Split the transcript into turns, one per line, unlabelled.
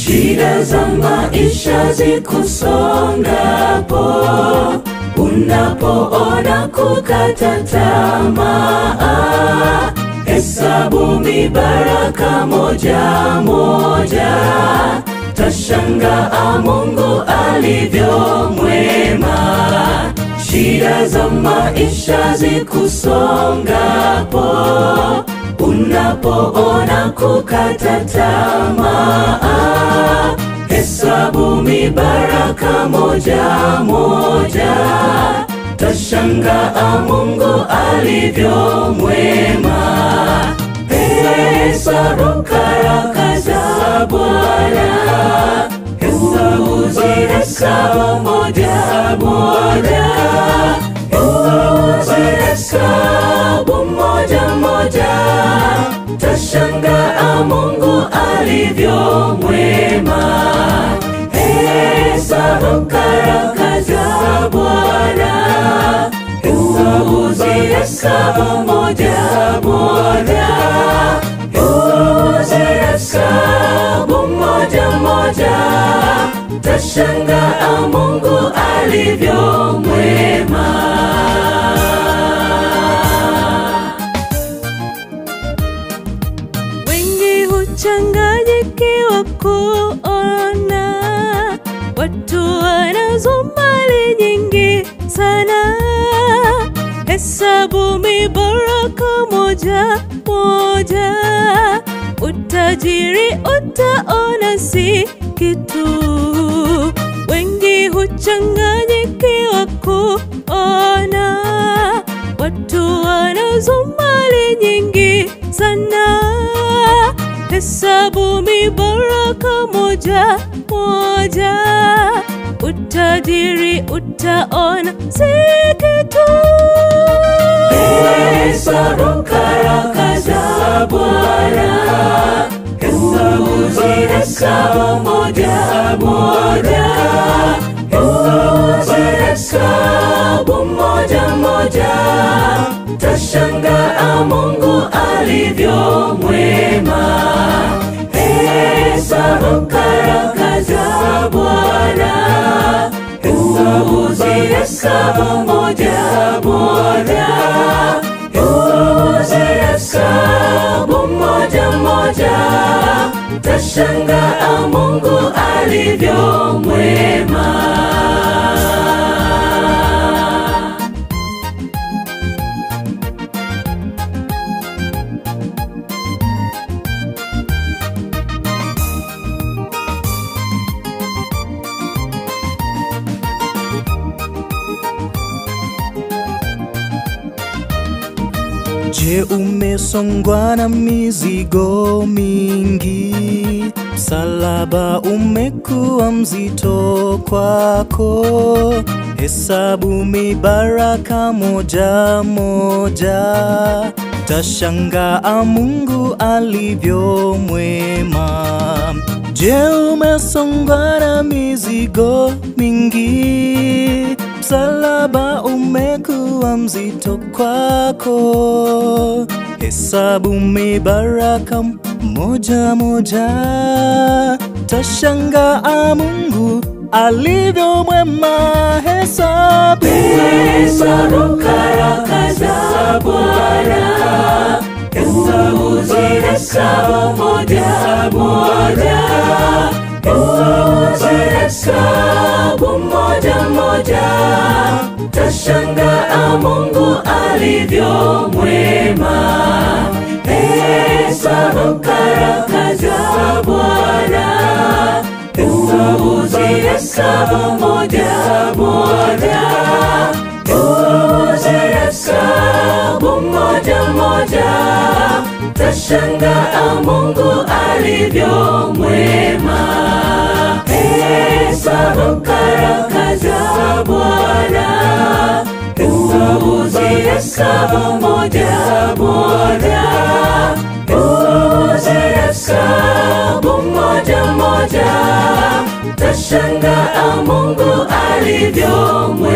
Shida za maisha zikusongapo, unapoona kukata tamaa, hesabu mibaraka moja moja, tashangaa Mungu alivyo mwema. Shida za maisha zikusongapo, unapoona kukata tamaa, hesabu mibaraka moja moja, tashangaa Mungu alivyo mwema. Hesabu baraka za Bwana, hesabu zihesabu moja moja, hesabu moja moja, tashangaa Mungu alivyo mwema. Hesabu baraka za Bwana, hesabu zihesabu moja moja, hesabu moja moja, tashangaa Mungu alivyo mwema.
Wengi huchanganyikiwa kuona watu wanazo mali nyingi sana, hesabu mibaraka moja moja, utajiri utaona si kitu. Wengi huchanganyikiwa kuona watu wanazo mali nyingi sana, hesabu mibaraka moja moja, utajiri utaona si kitu.
Hesabu baraka za Bwana, hesabu zihesabu moja moja, hesabu moja moja, tashangaa Mungu alivyo mwema. Hesabu baraka za Bwana, hesabu zihesabu moja moja, hesabu moja moja, tashangaa Mungu alivyo mwema.
Je, umesongwa na mizigo mingi? Msalaba umekuwa mzito kwako, hesabu mibaraka moja moja, tashangaa Mungu alivyo mwema. Je, umesongwa na mizigo mingi? Msalaba umekuwa mzito kwako, hesabu mibaraka moja moja, tashangaa Mungu alivyo mwema. Hesabu
baraka za Bwana, hesabu zihesabu moja moja, hesabu moja moja, tashangaa Mungu alivyo mwema. Hesabu baraka za Bwana, hesabu zihesabu moja moja, hesabu moja moja, tashangaa Mungu alivyo mwema. Hesabu baraka za Bwana, hesabu zihesabu moja moja, hesabu moja moja, tashangaa Mungu alivyo mwema.